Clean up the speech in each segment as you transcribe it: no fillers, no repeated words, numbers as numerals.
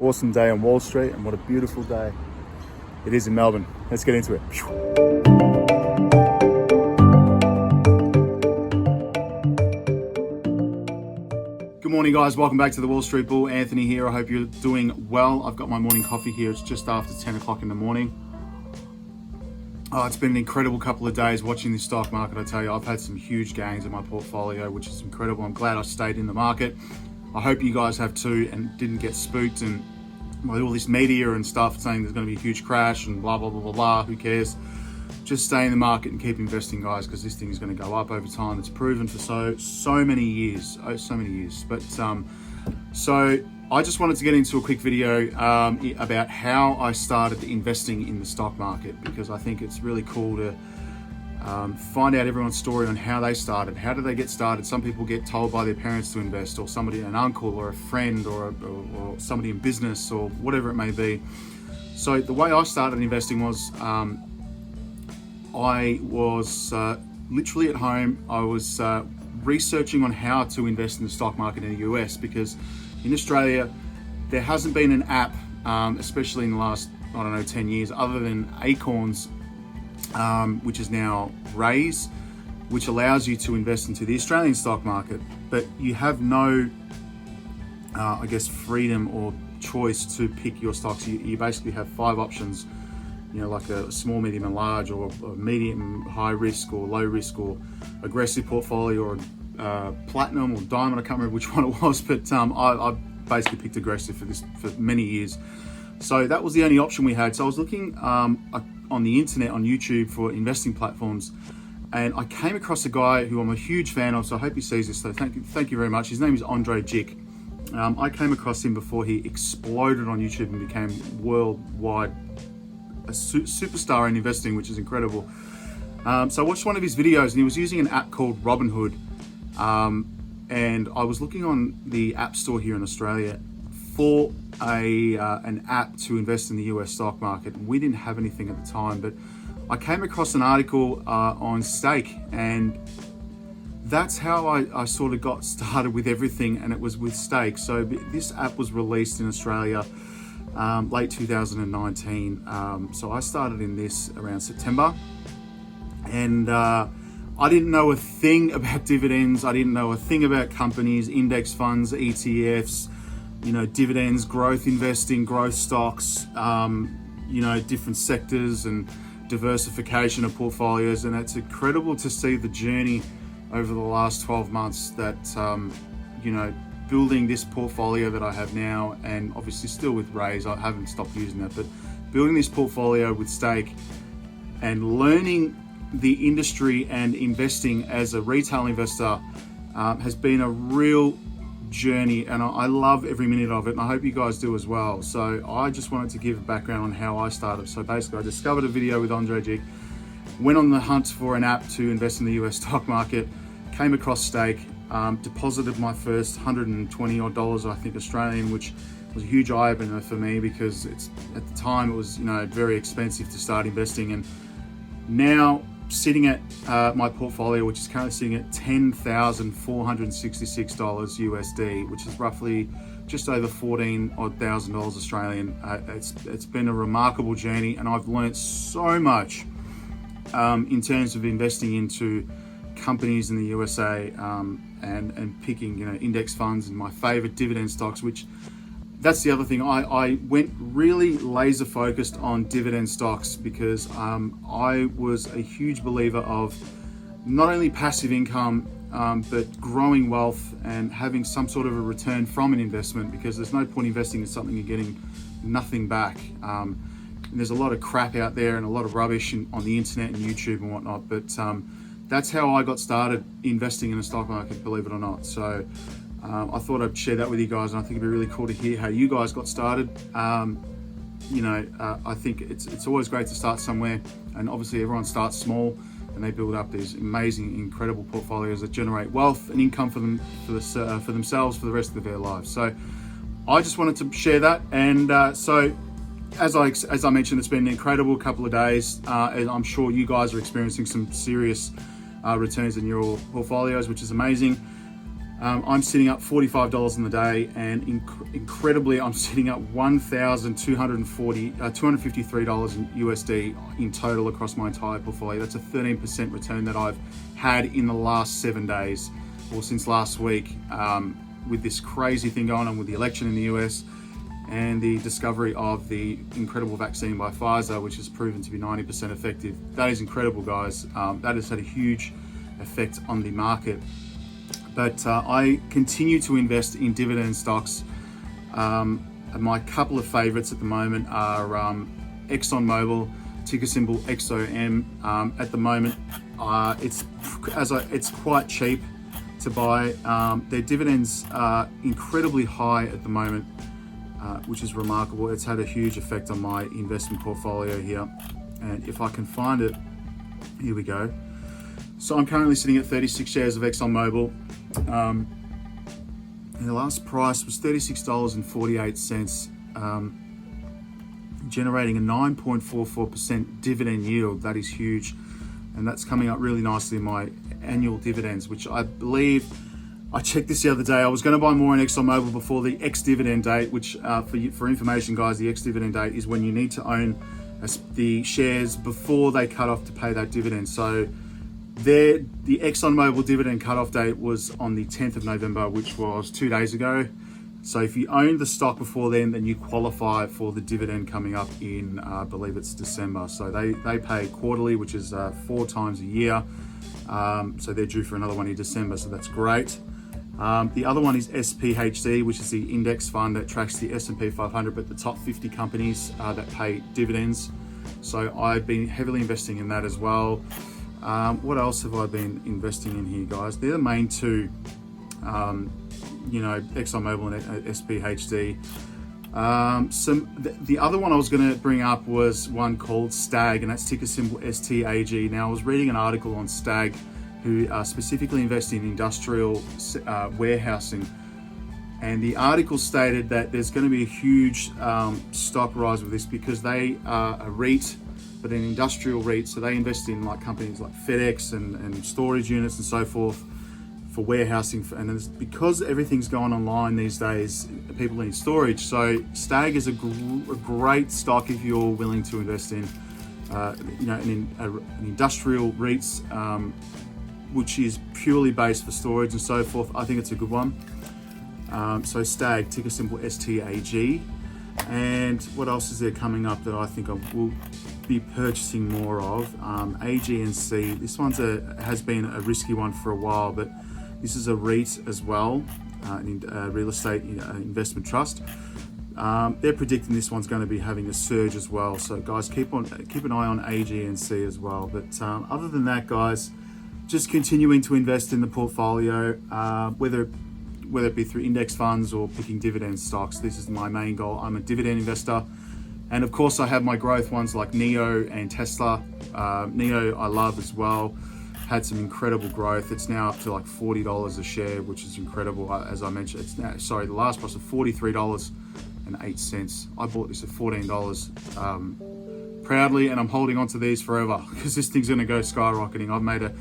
Awesome day on Wall Street, and what a beautiful day it is in Melbourne. Let's get into it. Good morning, guys. Welcome back to the Wall Street Bull. Anthony here. I hope you're doing well. I've got my morning coffee here. It's just after 10 o'clock in the morning. It's been an incredible couple of days watching this stock market. I tell you, I've had some huge gains in my portfolio, which is incredible. I'm glad I stayed in the market. I hope you guys have too and didn't get spooked and by all this media and stuff saying there's going to be a huge crash and blah, blah, blah, blah, blah. Who cares? Just stay in the market and keep investing, guys, because this thing is going to go up over time. It's proven for so many years. But so I just wanted to get into a quick video about how I started investing in the stock market, because I think it's really cool to find out everyone's story on how they started. How did they get started? Some people get told by their parents to invest, or somebody, an uncle or a friend or somebody in business or whatever it may be. So the way I started investing was I was literally at home. I was researching on how to invest in the stock market in the US, because in Australia there hasn't been an app, especially in the last, 10 years, other than Acorns, which is now Raise, which allows you to invest into the Australian stock market, but you have no, freedom or choice to pick your stocks. You basically have 5 options, like a small, medium and large, or a medium, high risk or low risk, or aggressive portfolio, or platinum or diamond. I can't remember which one it was, but I basically picked aggressive for many years. So that was the only option we had. So I was looking on the internet, on YouTube, for investing platforms, and I came across a guy who I'm a huge fan of, so I hope he sees this, so thank you very much. His name is Andre Jick. I came across him before he exploded on YouTube and became worldwide a superstar in investing, which is incredible. So I watched one of his videos, and he was using an app called Robinhood, and I was looking on the App Store here in Australia for an app to invest in the US stock market. We didn't have anything at the time, but I came across an article on Stake, and that's how I sort of got started with everything, and it was with Stake. So this app was released in Australia late 2019. So I started in this around September, and I didn't know a thing about dividends. I didn't know a thing about companies, index funds, ETFs, dividends, growth investing, growth stocks, different sectors and diversification of portfolios. And it's incredible to see the journey over the last 12 months that, building this portfolio that I have now, and obviously still with Raise, I haven't stopped using that, but building this portfolio with Stake and learning the industry and investing as a retail investor has been a real journey, and I love every minute of it, and I hope you guys do as well. So I just wanted to give a background on how I started. So basically, I discovered a video with Andre Jick, went on the hunt for an app to invest in the US stock market, came across Stake, deposited my first $120 odd, I think, Australian, which was a huge eye opener for me, because at the time it was very expensive to start investing. And now sitting at my portfolio, which is currently sitting at $10,466 USD, which is roughly just over $14,000 Australian. It's been a remarkable journey, and I've learned so much in terms of investing into companies in the USA, and picking index funds and my favorite dividend stocks, which that's the other thing. I went really laser focused on dividend stocks, because I was a huge believer of not only passive income, but growing wealth and having some sort of a return from an investment, because there's no point investing in something you're getting nothing back. And there's a lot of crap out there and a lot of rubbish on the internet and YouTube and whatnot, but that's how I got started investing in the stock market, believe it or not. So I thought I'd share that with you guys, and I think it'd be really cool to hear how you guys got started. I think it's always great to start somewhere, and obviously everyone starts small and they build up these amazing, incredible portfolios that generate wealth and income for themselves for the rest of their lives. So I just wanted to share that, and so as I mentioned, it's been an incredible couple of days, and I'm sure you guys are experiencing some serious returns in your portfolios, which is amazing. I'm sitting up $45 in the day, and incredibly, I'm sitting up $253 in USD in total across my entire portfolio. That's a 13% return that I've had in the last 7 days, or since last week, with this crazy thing going on with the election in the US and the discovery of the incredible vaccine by Pfizer, which has proven to be 90% effective. That is incredible, guys. That has had a huge effect on the market. But I continue to invest in dividend stocks. My couple of favorites at the moment are Exxon Mobil, ticker symbol XOM. At the moment, it's quite cheap to buy. Their dividends are incredibly high at the moment, which is remarkable. It's had a huge effect on my investment portfolio here. And if I can find it, here we go. So I'm currently sitting at 36 shares of Exxon Mobil. And the last price was $36.48, generating a 9.44% dividend yield. That is huge, and that's coming up really nicely in my annual dividends, which I believe, I checked this the other day, I was going to buy more in Exxon Mobil before the ex-dividend date, which for information, guys, the ex-dividend date is when you need to own the shares before they cut off to pay that dividend. So the Exxon Mobil dividend cutoff date was on the 10th of November, which was 2 days ago. So if you own the stock before then you qualify for the dividend coming up in, I believe it's December. So they pay quarterly, which is 4 times a year. So they're due for another one in December, so that's great. The other one is SPHD, which is the index fund that tracks the S&P 500, but the top 50 companies that pay dividends. So I've been heavily investing in that as well. What else have I been investing in here, guys? They're the main two, Exxon Mobil and SPHD. The other one I was going to bring up was one called STAG, and that's ticker symbol STAG. Now, I was reading an article on STAG, who specifically invest in industrial warehousing, and the article stated that there's going to be a huge stock rise with this because they are a REIT, but an industrial REIT, so they invest in like companies like FedEx and storage units and so forth for warehousing. And it's because everything's going online these days, people need storage. So STAG is a great stock if you're willing to invest in, an industrial REITs, which is purely based for storage and so forth. I think it's a good one. So STAG, ticker symbol STAG. And what else is there coming up that I think I will be purchasing more of? AGNC. This one's has been a risky one for a while, but this is a REIT as well, a real estate investment trust. They're predicting this one's going to be having a surge as well. So guys, keep an eye on AGNC as well. But other than that, guys, just continuing to invest in the portfolio, whether it be through index funds or picking dividend stocks. This is my main goal. I'm a dividend investor. And of course, I have my growth ones like NEO and Tesla. NEO I love as well. Had some incredible growth. It's now up to like $40 a share, which is incredible. As I mentioned, it's now, the last price of $43.08. I bought this at $14 proudly, and I'm holding on to these forever because this thing's going to go skyrocketing. I've made a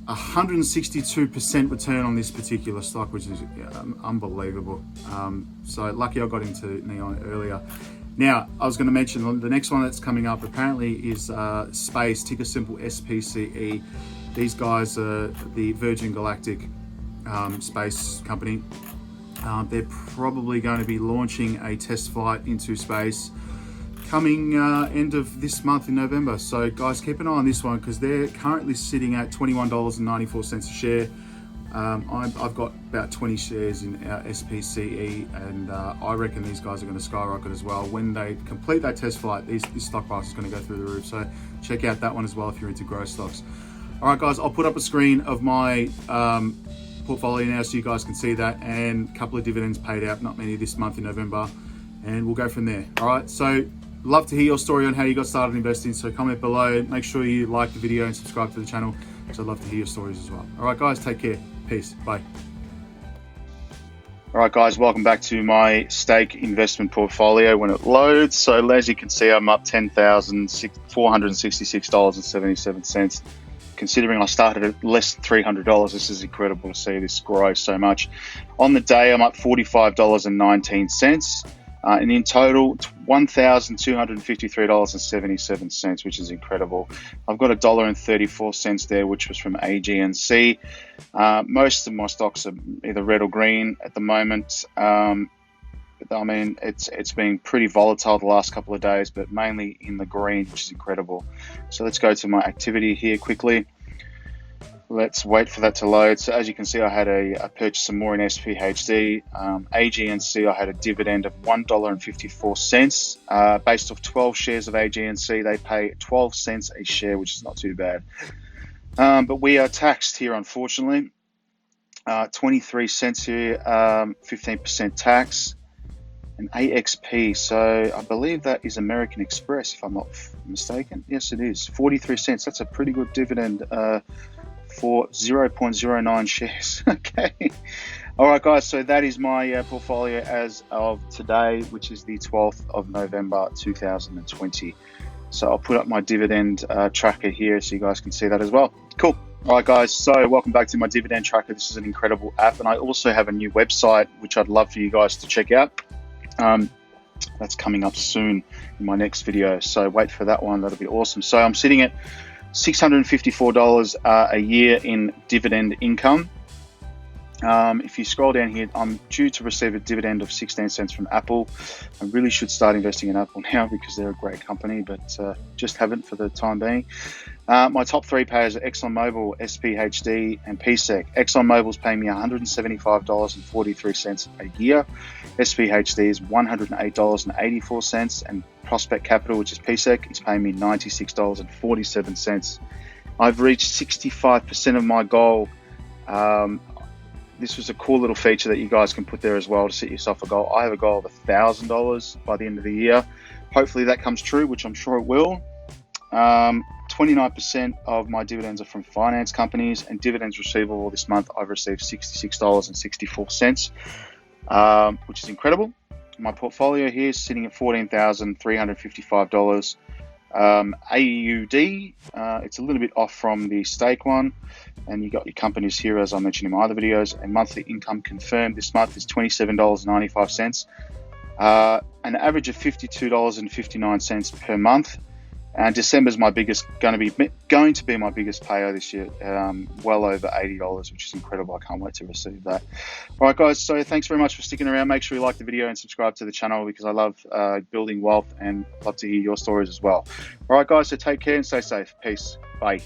162% return on this particular stock, which is unbelievable. So lucky I got into NEO earlier. Now, I was going to mention the next one that's coming up apparently is Space, ticker symbol SPCE. These guys are the Virgin Galactic space company. They're probably going to be launching a test flight into space coming end of this month in November. So guys, keep an eye on this one because they're currently sitting at $21.94 a share. I've got about 20 shares in SPCE, and I reckon these guys are going to skyrocket as well. When they complete that test flight, this stock price is going to go through the roof. So check out that one as well if you're into growth stocks. All right, guys, I'll put up a screen of my portfolio now so you guys can see that, and a couple of dividends paid out, not many this month in November, and we'll go from there. All right, so love to hear your story on how you got started investing. So comment below, make sure you like the video and subscribe to the channel, because I'd love to hear your stories as well. All right, guys, take care. Peace. Bye. All right, guys, welcome back to my stake investment portfolio when it loads. So as you can see, I'm up $10,466.77. considering I started at less than $300, this is incredible to see this grow so much. On the day, I'm up $45.19. And in total, $1,253.77, which is incredible. I've got $1.34 there, which was from AGNC. Most of my stocks are either red or green at the moment. I mean, it's been pretty volatile the last couple of days, but mainly in the green, which is incredible. So let's go to my activity here quickly. Let's wait for that to load. So as you can see, I had I purchased some more in SPHD. AGNC, I had a dividend of $1.54. Based off 12 shares of AGNC, they pay 12 cents a share, which is not too bad. But we are taxed here, unfortunately. 23 cents here, 15% tax. And AXP, so I believe that is American Express, if I'm not mistaken. Yes, it is. 43 cents. That's a pretty good dividend for 0.09 shares. Okay. All right, guys. So that is my portfolio as of today, which is the 12th of November, 2020. So I'll put up my dividend tracker here so you guys can see that as well. Cool. All right, guys. So welcome back to my dividend tracker. This is an incredible app. And I also have a new website, which I'd love for you guys to check out. That's coming up soon in my next video. So wait for that one. That'll be awesome. So I'm sitting at $654 a year in dividend income. If you scroll down here, I'm due to receive a dividend of 16 cents from Apple. I really should start investing in Apple now because they're a great company, but just haven't for the time being. My top three payers are XOM Mobil, SPHD, and PSEC. XOM Mobil's paying me $175.43 a year. SPHD is $108.84, and Prospect Capital, which is PSEC, is paying me $96.47. I've reached 65% of my goal. This was a cool little feature that you guys can put there as well to set yourself a goal. I have a goal of $1,000 by the end of the year. Hopefully that comes true, which I'm sure it will. 29% of my dividends are from finance companies, and dividends receivable this month, I've received $66.64, which is incredible. My portfolio here is sitting at $14,355. AUD, it's a little bit off from the stake one, and you got your companies here as I mentioned in my other videos. And monthly income confirmed this month is $27.95, an average of $52.59 per month. And December's going to be my biggest payer this year, well over $80, which is incredible. I can't wait to receive that. All right, guys. So thanks very much for sticking around. Make sure you like the video and subscribe to the channel because I love building wealth and love to hear your stories as well. All right, guys. So take care and stay safe. Peace. Bye.